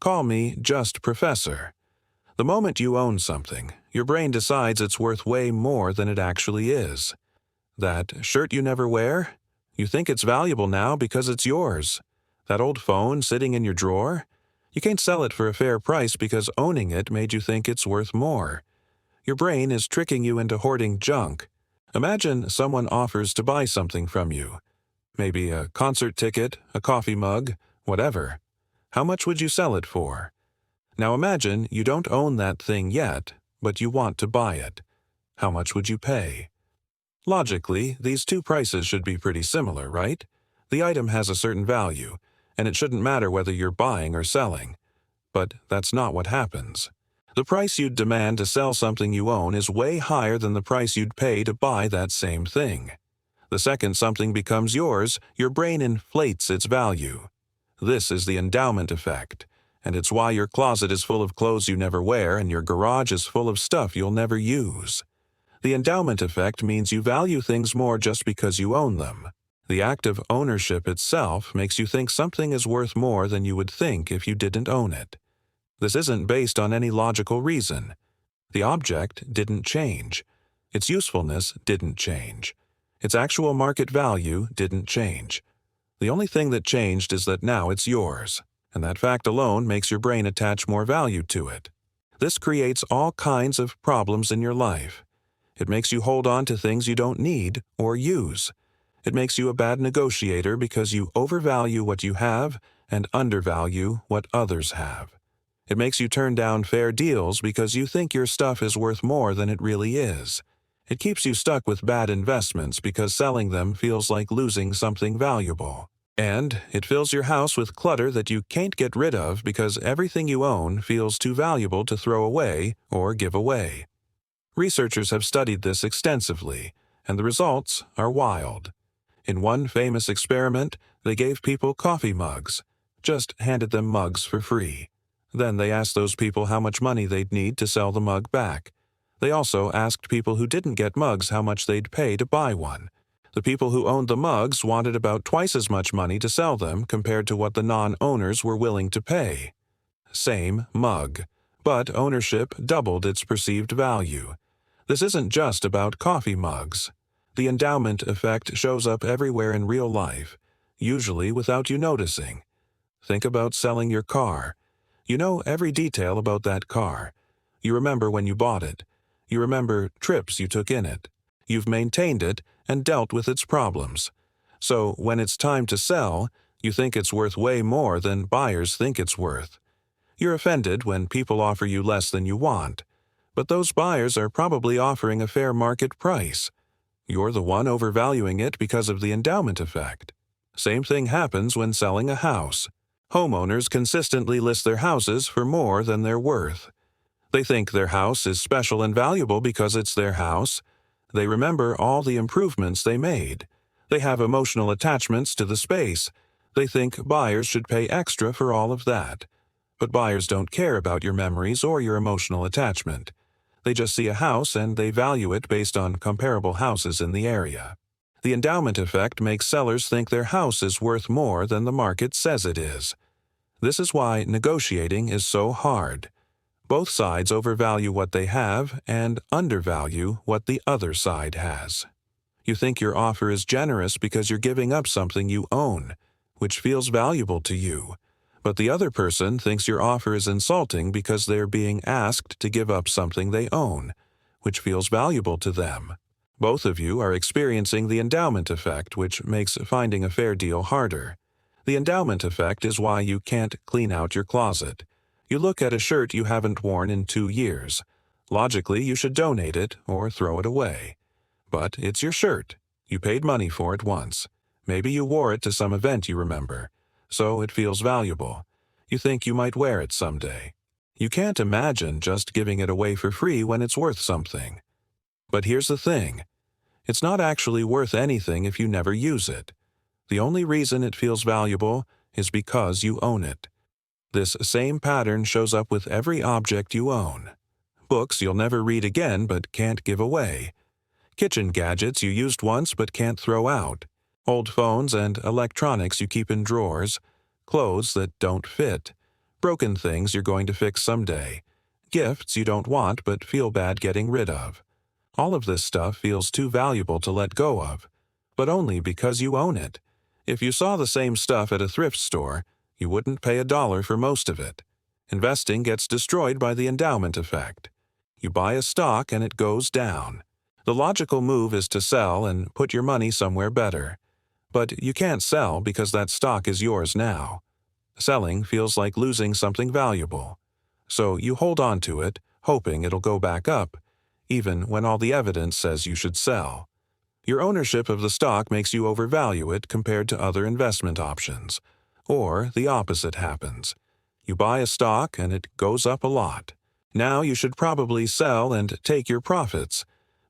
Call me JustProfessor. The moment you own something, your brain decides it's worth way more than it actually is. That shirt you never wear? You think it's valuable now because it's yours. That old phone sitting in your drawer? You can't sell it for a fair price because owning it made you think it's worth more. Your brain is tricking you into hoarding junk. Imagine someone offers to buy something from you. Maybe a concert ticket, a coffee mug, whatever. How much would you sell it for? Now imagine you don't own that thing yet, but you want to buy it. How much would you pay? Logically, these two prices should be pretty similar, right? The item has a certain value, and it shouldn't matter whether you're buying or selling. But that's not what happens. The price you'd demand to sell something you own is way higher than the price you'd pay to buy that same thing. The second something becomes yours, your brain inflates its value. This is the endowment effect, and it's why your closet is full of clothes you never wear and your garage is full of stuff you'll never use. The endowment effect means you value things more just because you own them. The act of ownership itself makes you think something is worth more than you would think if you didn't own it. This isn't based on any logical reason. The object didn't change. Its usefulness didn't change. Its actual market value didn't change. The only thing that changed is that now it's yours, and that fact alone makes your brain attach more value to it. This creates all kinds of problems in your life. It makes you hold on to things you don't need or use. It makes you a bad negotiator because you overvalue what you have and undervalue what others have. It makes you turn down fair deals because you think your stuff is worth more than it really is. It keeps you stuck with bad investments because selling them feels like losing something valuable. And it fills your house with clutter that you can't get rid of because everything you own feels too valuable to throw away or give away. Researchers have studied this extensively, and the results are wild. In one famous experiment, they gave people coffee mugs, just handed them mugs for free. Then they asked those people how much money they'd need to sell the mug back. They also asked people who didn't get mugs how much they'd pay to buy one. The people who owned the mugs wanted about twice as much money to sell them compared to what the non-owners were willing to pay. Same mug, but ownership doubled its perceived value. This isn't just about coffee mugs. The endowment effect shows up everywhere in real life, usually without you noticing. Think about selling your car. You know every detail about that car. You remember when you bought it. You remember trips you took in it. You've maintained it and dealt with its problems. So when it's time to sell, you think it's worth way more than buyers think it's worth. You're offended when people offer you less than you want. But those buyers are probably offering a fair market price. You're the one overvaluing it because of the endowment effect. Same thing happens when selling a house. Homeowners consistently list their houses for more than they're worth. They think their house is special and valuable because it's their house. They remember all the improvements they made. They have emotional attachments to the space. They think buyers should pay extra for all of that. But buyers don't care about your memories or your emotional attachment. They just see a house and they value it based on comparable houses in the area. The endowment effect makes sellers think their house is worth more than the market says it is. This is why negotiating is so hard. Both sides overvalue what they have and undervalue what the other side has. You think your offer is generous because you're giving up something you own, which feels valuable to you. But the other person thinks your offer is insulting because they're being asked to give up something they own, which feels valuable to them. Both of you are experiencing the endowment effect, which makes finding a fair deal harder. The endowment effect is why you can't clean out your closet. You look at a shirt you haven't worn in 2 years. Logically, you should donate it or throw it away. But it's your shirt. You paid money for it once. Maybe you wore it to some event you remember. So it feels valuable. You think you might wear it someday. You can't imagine just giving it away for free when it's worth something. But here's the thing. It's not actually worth anything if you never use it. The only reason it feels valuable is because you own it. This same pattern shows up with every object you own. Books you'll never read again but can't give away. Kitchen gadgets you used once but can't throw out. Old phones and electronics you keep in drawers. Clothes that don't fit. broken things you're going to fix someday, gifts you don't want but feel bad getting rid of. All of this stuff feels too valuable to let go of, but only because you own it. If you saw the same stuff at a thrift store, you wouldn't pay $1 for most of it. Investing gets destroyed by the endowment effect. You buy a stock and it goes down. The logical move is to sell and put your money somewhere better. But you can't sell because that stock is yours now. Selling feels like losing something valuable. So you hold on to it, hoping it'll go back up, even when all the evidence says you should sell. Your ownership of the stock makes you overvalue it compared to other investment options. Or the opposite happens. You buy a stock and it goes up a lot. Now you should probably sell and take your profits.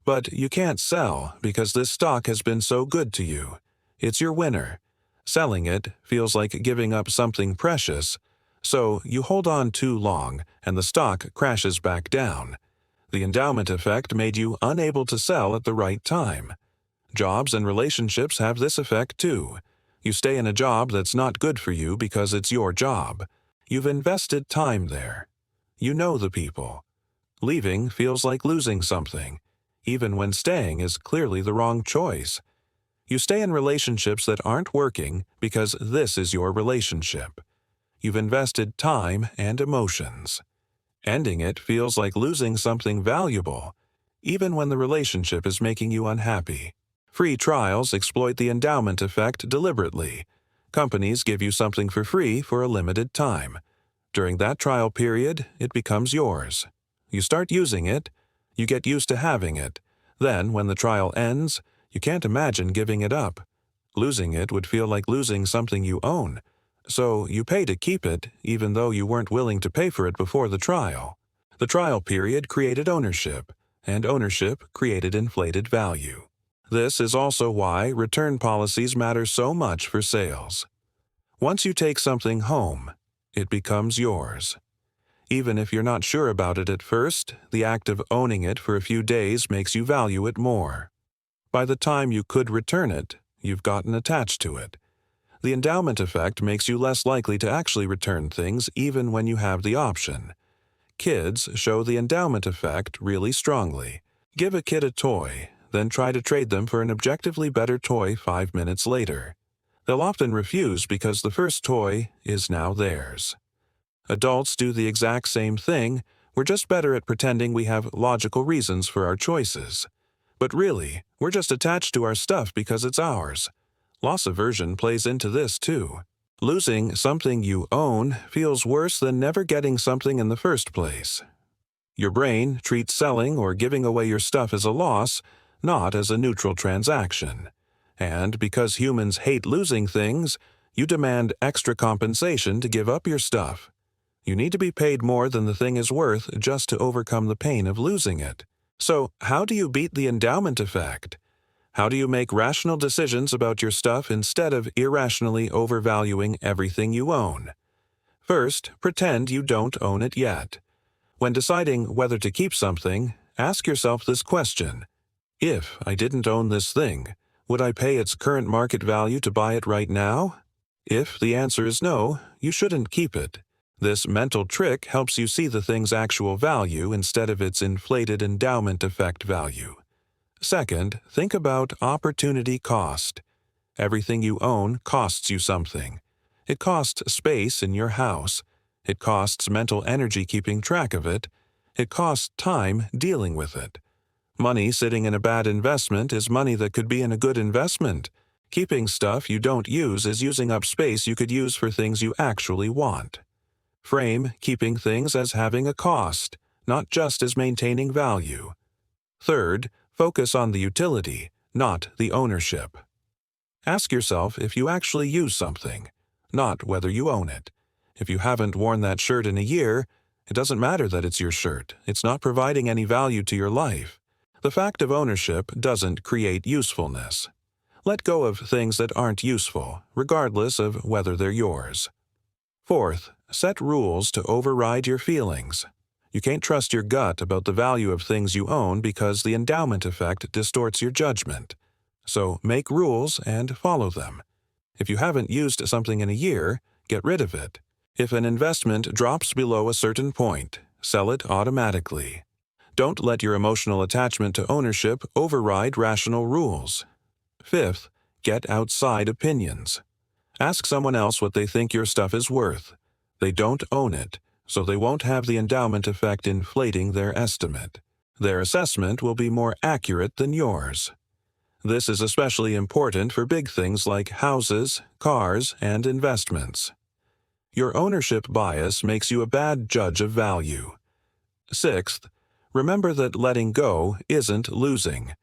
But you can't sell because this stock has been so good to you. It's your winner. Selling it feels like giving up something precious. So you hold on too long and the stock crashes back down. The endowment effect made you unable to sell at the right time. Jobs and relationships have this effect too. You stay in a job that's not good for you because it's your job. You've invested time there. You know the people. Leaving feels like losing something, even when staying is clearly the wrong choice. You stay in relationships that aren't working because this is your relationship. You've invested time and emotions. Ending it feels like losing something valuable, even when the relationship is making you unhappy. Free trials exploit the endowment effect deliberately. Companies give you something for free for a limited time. During that trial period, it becomes yours. You start using it, you get used to having it. Then, when the trial ends, you can't imagine giving it up. Losing it would feel like losing something you own. So you pay to keep it, even though you weren't willing to pay for it before the trial. The trial period created ownership, and ownership created inflated value. This is also why return policies matter so much for sales. Once you take something home, it becomes yours. Even if you're not sure about it at first, the act of owning it for a few days makes you value it more. By the time you could return it, you've gotten attached to it. The endowment effect makes you less likely to actually return things even when you have the option. Kids show the endowment effect really strongly. Give a kid a toy, then try to trade them for an objectively better toy 5 minutes later. They'll often refuse because the first toy is now theirs. Adults do the exact same thing, we're just better at pretending we have logical reasons for our choices. But really, we're just attached to our stuff because it's ours. Loss aversion plays into this too. Losing something you own feels worse than never getting something in the first place. Your brain treats selling or giving away your stuff as a loss, not as a neutral transaction. And because humans hate losing things, you demand extra compensation to give up your stuff. You need to be paid more than the thing is worth just to overcome the pain of losing it. So, how do you beat the endowment effect? How do you make rational decisions about your stuff instead of irrationally overvaluing everything you own? First, pretend you don't own it yet. When deciding whether to keep something, ask yourself this question. If I didn't own this thing, would I pay its current market value to buy it right now? If the answer is no, you shouldn't keep it. This mental trick helps you see the thing's actual value instead of its inflated endowment effect value. Second, think about opportunity cost. Everything you own costs you something. It costs space in your house. It costs mental energy keeping track of it. It costs time dealing with it. Money sitting in a bad investment is money that could be in a good investment. Keeping stuff you don't use is using up space you could use for things you actually want. Frame keeping things as having a cost, not just as maintaining value. Third, focus on the utility, not the ownership. Ask yourself if you actually use something, not whether you own it. If you haven't worn that shirt in a year, it doesn't matter that it's your shirt. It's not providing any value to your life. The fact of ownership doesn't create usefulness. Let go of things that aren't useful, regardless of whether they're yours. Fourth, set rules to override your feelings. You can't trust your gut about the value of things you own because the endowment effect distorts your judgment. So make rules and follow them. If you haven't used something in a year, get rid of it. If an investment drops below a certain point, sell it automatically. Don't let your emotional attachment to ownership override rational rules. Fifth, get outside opinions. Ask someone else what they think your stuff is worth. They don't own it, so they won't have the endowment effect inflating their estimate. Their assessment will be more accurate than yours. This is especially important for big things like houses, cars, and investments. Your ownership bias makes you a bad judge of value. Sixth, remember that letting go isn't losing.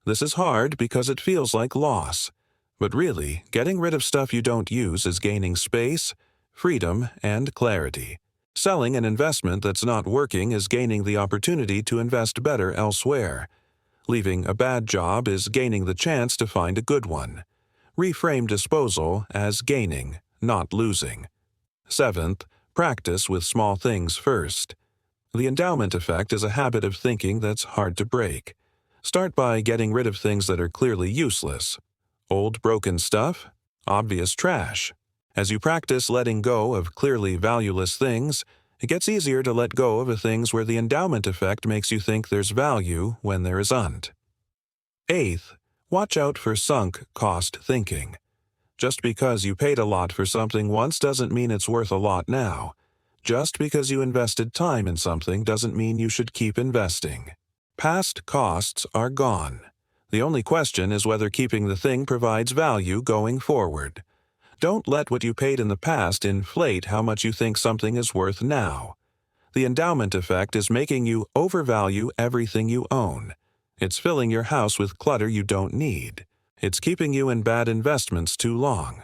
This is hard because it feels like loss. But really, getting rid of stuff you don't use is gaining space, freedom, and clarity. Selling an investment that's not working is gaining the opportunity to invest better elsewhere. Leaving a bad job is gaining the chance to find a good one. Reframe disposal as gaining, not losing. Seventh, practice with small things first. The endowment effect is a habit of thinking that's hard to break. Start by getting rid of things that are clearly useless. Old broken stuff, obvious trash. As you practice letting go of clearly valueless things, it gets easier to let go of the things where the endowment effect makes you think there's value when there isn't. Eighth, watch out for sunk cost thinking. Just because you paid a lot for something once doesn't mean it's worth a lot now. Just because you invested time in something doesn't mean you should keep investing. Past costs are gone. The only question is whether keeping the thing provides value going forward. Don't let what you paid in the past inflate how much you think something is worth now. The endowment effect is making you overvalue everything you own. It's filling your house with clutter you don't need. It's keeping you in bad investments too long.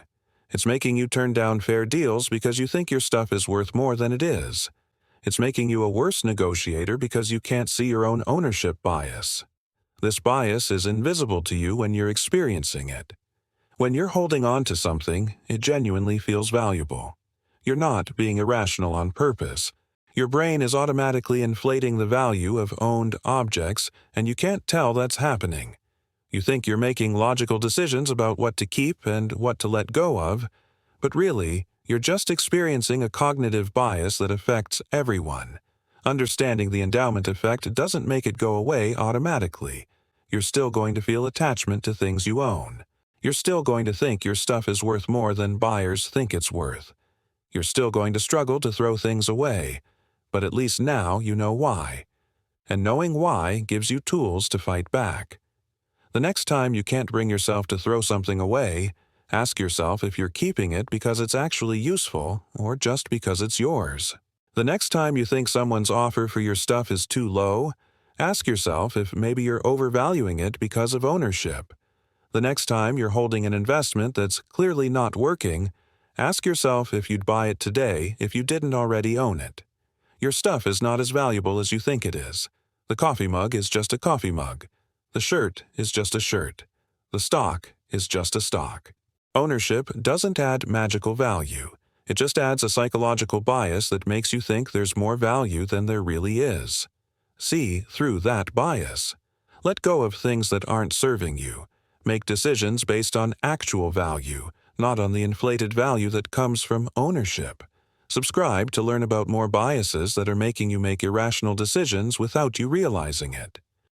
It's making you turn down fair deals because you think your stuff is worth more than it is. It's making you a worse negotiator because you can't see your own ownership bias. This bias is invisible to you when you're experiencing it. When you're holding on to something, it genuinely feels valuable. You're not being irrational on purpose. Your brain is automatically inflating the value of owned objects, and you can't tell that's happening. You think you're making logical decisions about what to keep and what to let go of, but really, you're just experiencing a cognitive bias that affects everyone. Understanding the endowment effect doesn't make it go away automatically. You're still going to feel attachment to things you own. You're still going to think your stuff is worth more than buyers think it's worth. You're still going to struggle to throw things away, but at least now you know why. And knowing why gives you tools to fight back. The next time you can't bring yourself to throw something away, ask yourself if you're keeping it because it's actually useful or just because it's yours. The next time you think someone's offer for your stuff is too low, ask yourself if maybe you're overvaluing it because of ownership. The next time you're holding an investment that's clearly not working, ask yourself if you'd buy it today if you didn't already own it. Your stuff is not as valuable as you think it is. The coffee mug is just a coffee mug. The shirt is just a shirt. The stock is just a stock. Ownership doesn't add magical value. It just adds a psychological bias that makes you think there's more value than there really is. See through that bias. Let go of things that aren't serving you. Make decisions based on actual value, not on the inflated value that comes from ownership. Subscribe to learn about more biases that are making you make irrational decisions without you realizing it.